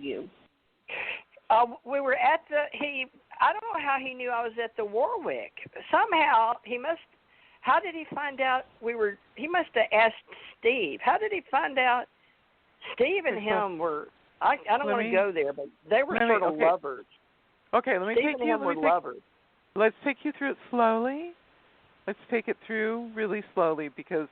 you? We were at I don't know how he knew I was at the Warwick. Somehow he must. How did he find out he must have asked Steve. How did he find out Steve and him were, I don't want to go there, but they were sort of lovers. Okay, let me Steve take and you. him were lovers. Let's take you through it slowly. Let's take it through really slowly, because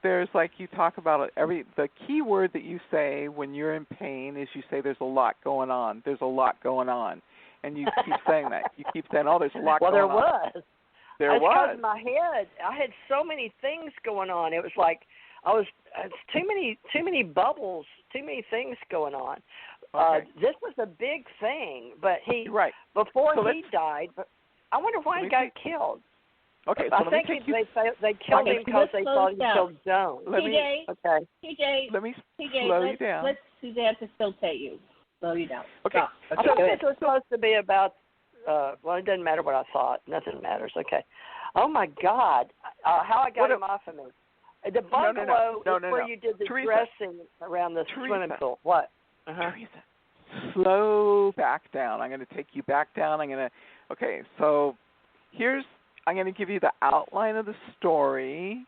there's, like, you talk about it, the key word that you say when you're in pain is you say there's a lot going on. There's a lot going on. And you keep saying that. You keep saying, oh, there's a lot going on. Well, there was. There was. Because in my head, I had so many things going on. It was like it's too many bubbles, too many things going on. Okay. This was a big thing, but before he died, I wonder why he got killed. Okay, so I think they killed him because they thought he killed Joan. TJ, let me slow you down. Let Suzanne facilitate you. Slow you down. Okay. I thought this was supposed to be about, well, it doesn't matter what I thought. Nothing matters. Okay. Oh, my God. How I got him off of me. The bungalow is where you did the Theresa. dressing around the swimming pool. What? Theresa, slow back down. I'm going to take you back down. Okay, so I'm going to give you the outline of the story,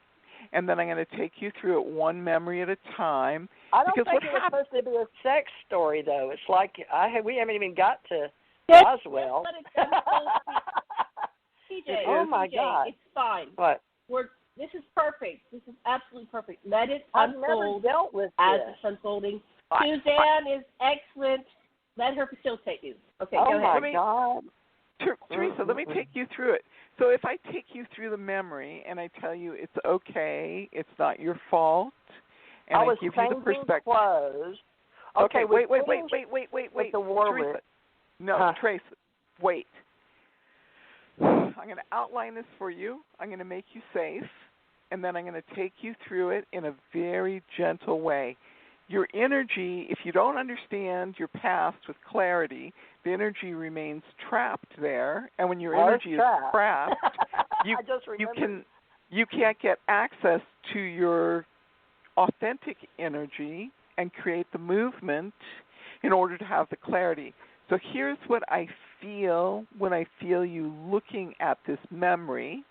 and then I'm going to take you through it one memory at a time. I don't think it was supposed to be a sex story, though. It's like we haven't even got to Roswell. TJ, oh, my God. It's fine. What? This is perfect. This is absolutely perfect. Let it I've unfold never dealt with as this. it's unfolding. Suzanne is excellent. Let her facilitate you. Okay, go ahead. Oh, my God. Teresa, let me take you through it. So if I take you through the memory and I tell you it's okay, it's not your fault, and I give you the perspective. Clothes. Okay, wait. With the Warwick. Teresa. No, Teresa, wait. I'm going to outline this for you. I'm going to make you safe, and then I'm going to take you through it in a very gentle way. Your energy, if you don't understand your past with clarity, the energy remains trapped there, and when your energy is trapped, you can't get access to your authentic energy and create the movement in order to have the clarity. So here's what I feel when I feel you looking at this memory.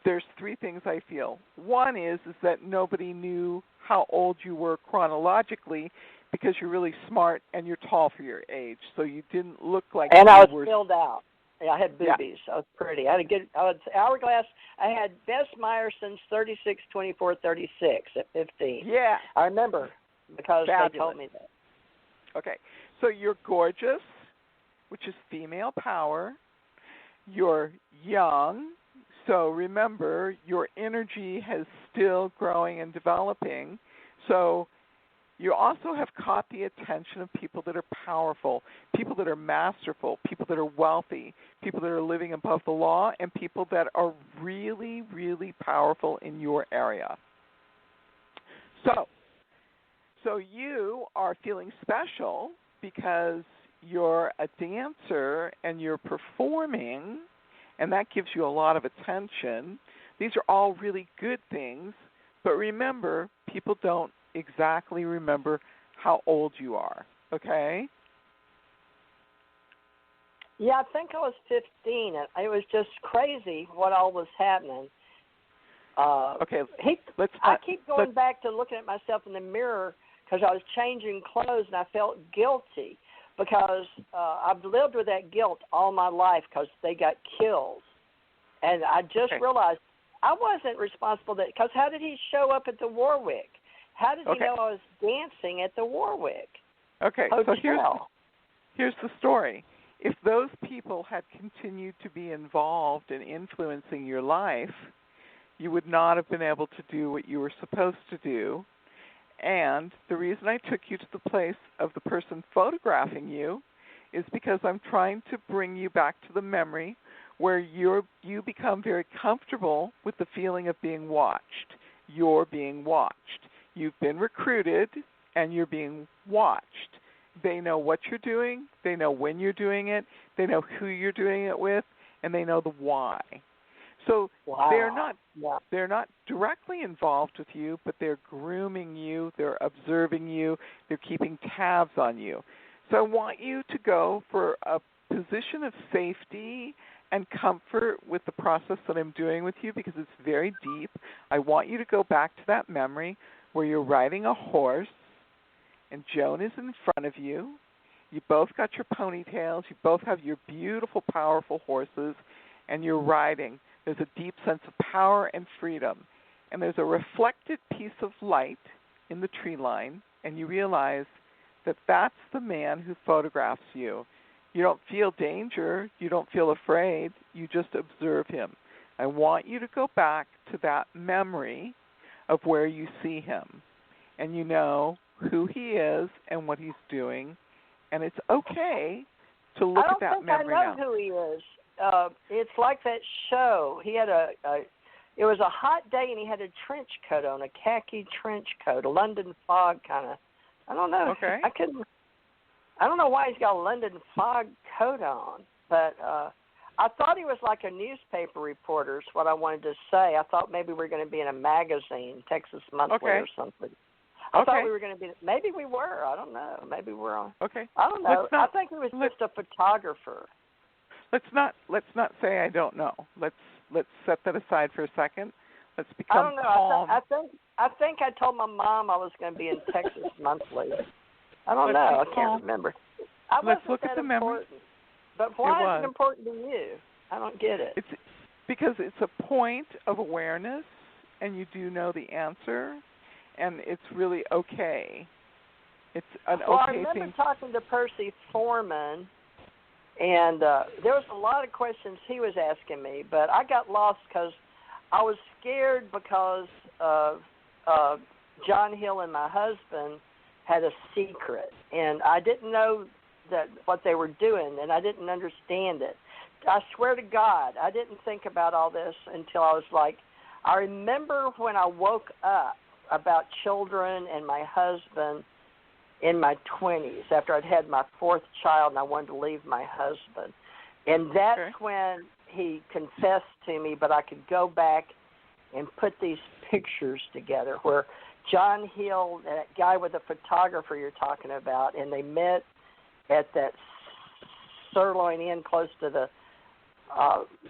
There's three things I feel. One is that nobody knew how old you were chronologically because you're really smart and you're tall for your age, so you didn't look like and you I was were filled out. Yeah, I had boobies. Yeah. I was pretty. I was hourglass. I had Bess Meyerson's 36, 24, 36 at 15. Yeah. I remember because they told me that. Okay. So you're gorgeous, which is female power. You're young. So remember, your energy is still growing and developing. So you also have caught the attention of people that are powerful, people that are masterful, people that are wealthy, people that are living above the law, and people that are really, really powerful in your area. So you are feeling special because you're a dancer and you're performing, and that gives you a lot of attention. These are all really good things, but remember, people don't exactly remember how old you are, okay? Yeah, I think I was 15. It was just crazy what all was happening. Okay, I keep going back to looking at myself in the mirror because I was changing clothes and I felt guilty because I've lived with that guilt all my life because they got killed. And I just realized I wasn't responsible because how did he show up at the Warwick? How did he know I was dancing at the Warwick? Okay, Hotel? so here's the story. If those people had continued to be involved in influencing your life, you would not have been able to do what you were supposed to do. And the reason I took you to the place of the person photographing you is because I'm trying to bring you back to the memory where you become very comfortable with the feeling of being watched. You're being watched. You've been recruited, and you're being watched. They know what you're doing. They know when you're doing it. They know who you're doing it with, and they know the why. So they're not directly involved with you, but they're grooming you. They're observing you. They're keeping tabs on you. So I want you to go for a position of safety and comfort with the process that I'm doing with you because it's very deep. I want you to go back to that memory where you're riding a horse and Joan is in front of you. You both got your ponytails. You both have your beautiful, powerful horses, and you're riding. There's a deep sense of power and freedom. And there's a reflected piece of light in the tree line, and you realize that that's the man who photographs you. You don't feel danger. You don't feel afraid. You just observe him. I want you to go back to that memory of where you see him, and you know who he is and what he's doing, and it's okay to look at that memory now. I don't think I know who he is. It's like that show. He had it was a hot day, and he had a trench coat on, a khaki trench coat, a London fog kind of. I don't know. Okay. I don't know why he's got a London fog coat on, but I thought he was like a newspaper reporter is what I wanted to say. I thought maybe we were going to be in a magazine, Texas Monthly or something. I thought we were going to be. Maybe we were. I don't know. Maybe we're on. Okay. I don't know. I think he was just a photographer. Let's not say I don't know. Let's set that aside for a second. Let's become I don't know. calm. I think I told my mom I was going to be in Texas Monthly. I don't know. I can't remember. Let's look at the memory. But why is it important to you? I don't get it. It's because it's a point of awareness, and you do know the answer, and it's really okay. It's an okay thing. I remember talking to Percy Foreman, and there was a lot of questions he was asking me, but I got lost because I was scared because John Hill and my husband had a secret, and I didn't know that what they were doing, and I didn't understand it. I swear to God, I didn't think about all this until I was like, I remember when I woke up about children and my husband in my 20s after I'd had my fourth child and I wanted to leave my husband. And that's when he confessed to me, but I could go back and put these pictures together where John Hill, that guy with the photographer you're talking about, and they met at that Sirloin Inn close to the,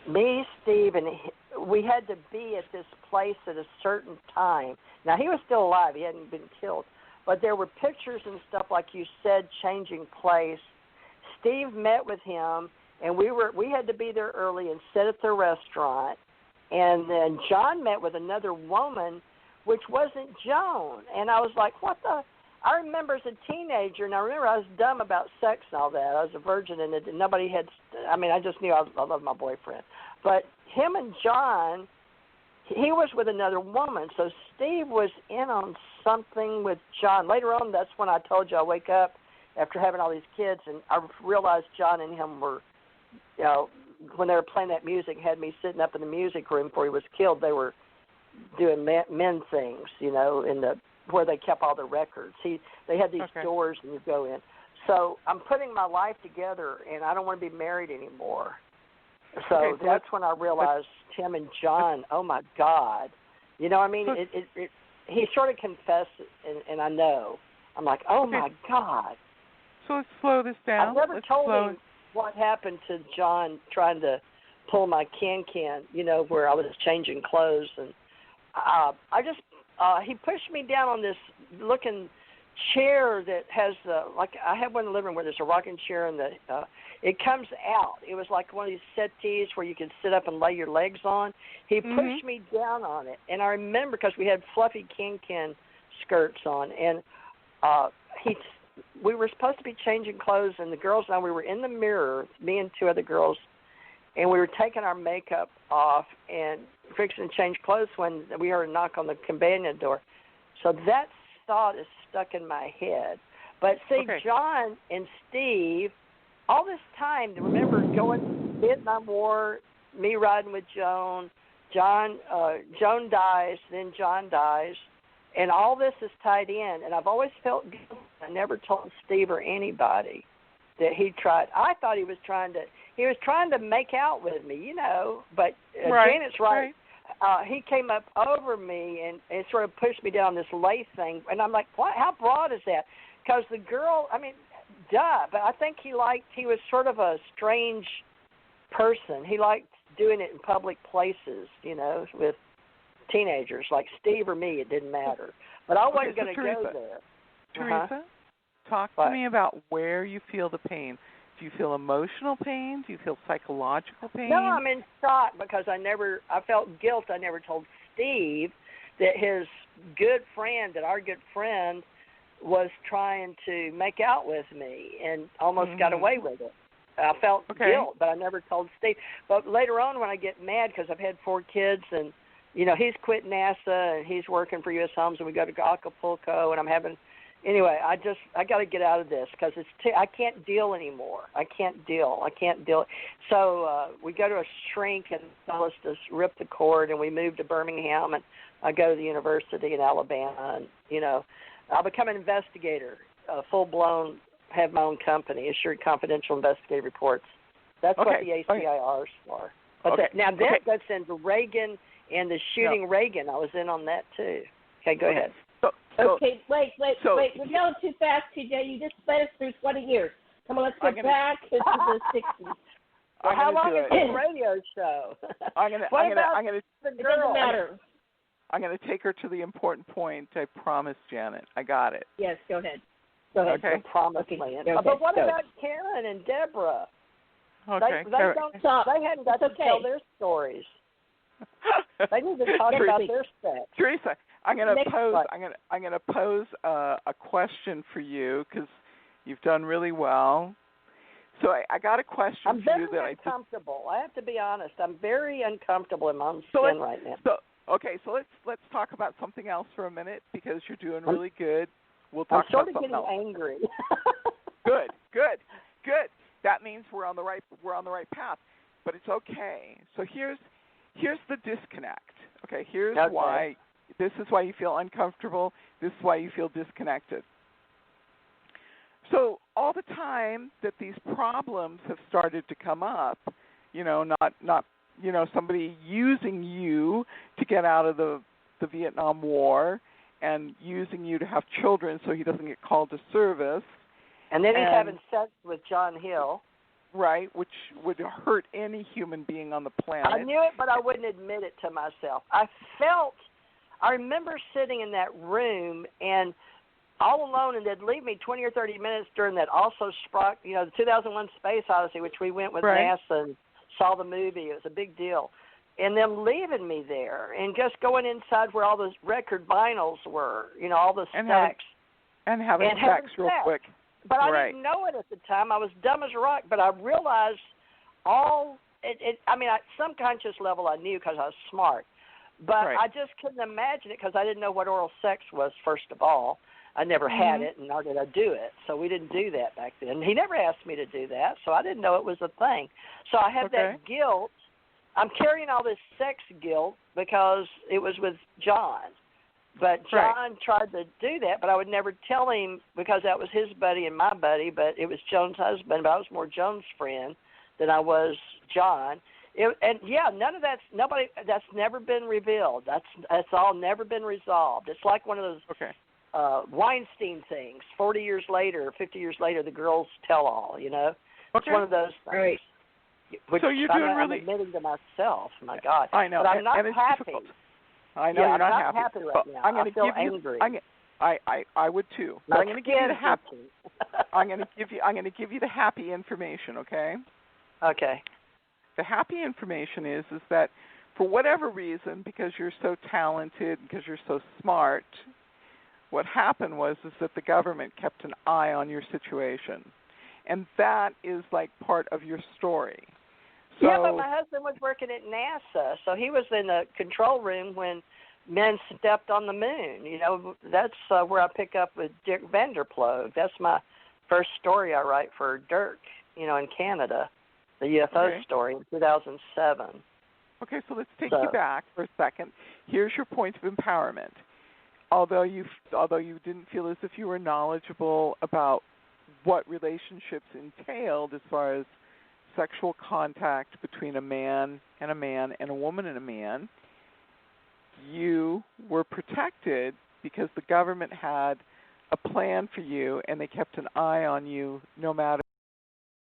me, Steve, and we had to be at this place at a certain time. Now, he was still alive. He hadn't been killed. But there were pictures and stuff, like you said, changing place. Steve met with him, and we had to be there early and sit at the restaurant. And then John met with another woman, which wasn't Joan. And I was like, what the? I remember as a teenager, and I remember I was dumb about sex and all that. I was a virgin, and nobody had, I mean, I just knew I loved my boyfriend. But him and John, he was with another woman. So Steve was in on something with John. Later on, that's when I told you I wake up after having all these kids, and I realized John and him were, you know, when they were playing that music, had me sitting up in the music room before he was killed. They were doing men things, you know, in the where they kept all the records. They had these doors and you go in. So I'm putting my life together, and I don't want to be married anymore. So that's when I realized Tim and John, oh, my God. You know what I mean? He sort of confessed it, and I know. I'm like, oh, my God. So let's slow this down. I never told him what happened to John trying to pull my can, you know, where I was changing clothes. And he pushed me down on this looking chair that has like I have one in the living room where there's a rocking chair and it comes out. It was like one of these settees where you can sit up and lay your legs on. He pushed me down on it, and I remember because we had fluffy can skirts on, and we were supposed to be changing clothes, and the girls and I, we were in the mirror, me and two other girls, and we were taking our makeup off and fixing to change clothes when we heard a knock on the companion door. So that thought is stuck in my head. But see, John and Steve, all this time, remember going to Vietnam War, me riding with Joan, Joan dies, then John dies, and all this is tied in. And I've always felt guilty. I never told Steve or anybody that he tried. I thought he was trying to make out with me, you know, but Janet's right. He came up over me and sort of pushed me down this lace thing, and I'm like, what? How broad is that? Because the girl, I mean, but I think he was sort of a strange person. He liked doing it in public places, with teenagers like Steve or me. It didn't matter. But I wasn't going to go there. Theresa, talk to me about where you feel the pain. Do you feel emotional pain? Do you feel psychological pain? No, I'm in shock because I felt guilt. I never told Steve that our good friend, was trying to make out with me and almost got away with it. I felt guilt, but I never told Steve. But later on when I get mad because I've had 4 kids and, he's quit NASA and he's working for U.S. Homes and we go to Acapulco and I'm having – anyway, I got to get out of this because I can't deal anymore. I can't deal. So we go to a shrink and tell us to rip the cord and we move to Birmingham and I go to the university in Alabama and, I'll become an investigator, full-blown, have my own company, Assured Confidential Investigative Reports. That's what the ACIRs are. But that goes into Reagan and the shooting Reagan. I was in on that too. Okay, go ahead. Wait. We're going too fast, TJ. You just sped us through 20 years. Come on, let's get back to the 60s. Well, how long is this radio show? It doesn't matter. I'm going to take her to the important point. I promise, Janet. I got it. Yes, go ahead. Okay. Promise land. But what about Karen and Debra? Okay. They don't stop. They hadn't got to tell their stories. They need to talk about their sex. Theresa, I'm going to pose a question for you because you've done really well. So I got a question for you that I'm very uncomfortable. I have to be honest. I'm very uncomfortable in my own skin right now. So let's talk about something else for a minute because you're doing really good. We'll talk about something else. I'm sort of getting angry. Good. That means we're on the right path. But it's okay. So here's the disconnect. Okay, why. This is why you feel uncomfortable. This is why you feel disconnected. So all the time that these problems have started to come up, not somebody using you to get out of the Vietnam War and using you to have children so he doesn't get called to service. And then he's having sex with John Hill. Right, which would hurt any human being on the planet. I knew it, but I wouldn't admit it to myself. I remember sitting in that room and all alone, and they'd leave me 20 or 30 minutes during that also Sprock, the 2001 Space Odyssey, which we went with NASA and saw the movie. It was a big deal. And them leaving me there and just going inside where all those record vinyls were, all the stacks. And having sex real quick. But I didn't know it at the time. I was dumb as a rock, but I realized at some conscious level I knew because I was smart. But I just couldn't imagine it because I didn't know what oral sex was, first of all. I never had it, and nor did I do it. So we didn't do that back then. He never asked me to do that, so I didn't know it was a thing. So I had that guilt. I'm carrying all this sex guilt because it was with John. But John tried to do that, but I would never tell him because that was his buddy and my buddy, but it was Joan's husband, but I was more Joan's friend than I was John. None of that's never been revealed. That's all never been resolved. It's like one of those Weinstein things. 40 years later, 50 years later, the girls tell all, It's one of those things. Right. Which so you're I'm admitting to myself. My God. I know. But I'm not happy. Difficult. I know you're not happy right now. I'm going to feel give angry. I would too. But I'm going to give you the happy. I'm going to give you the happy information. Okay. Okay. The happy information is that for whatever reason, because you're so talented, because you're so smart, what happened was that the government kept an eye on your situation, and that is like part of your story. So, but my husband was working at NASA, so he was in the control room when men stepped on the moon. That's where I pick up with Dick Vanderploeg. That's my first story I write for Dirk, in Canada, the UFO story in 2007. Okay, so let's take you back for a second. Here's your point of empowerment. Although you didn't feel as if you were knowledgeable about what relationships entailed as far as sexual contact between a man and a woman and a man, you were protected because the government had a plan for you, and they kept an eye on you no matter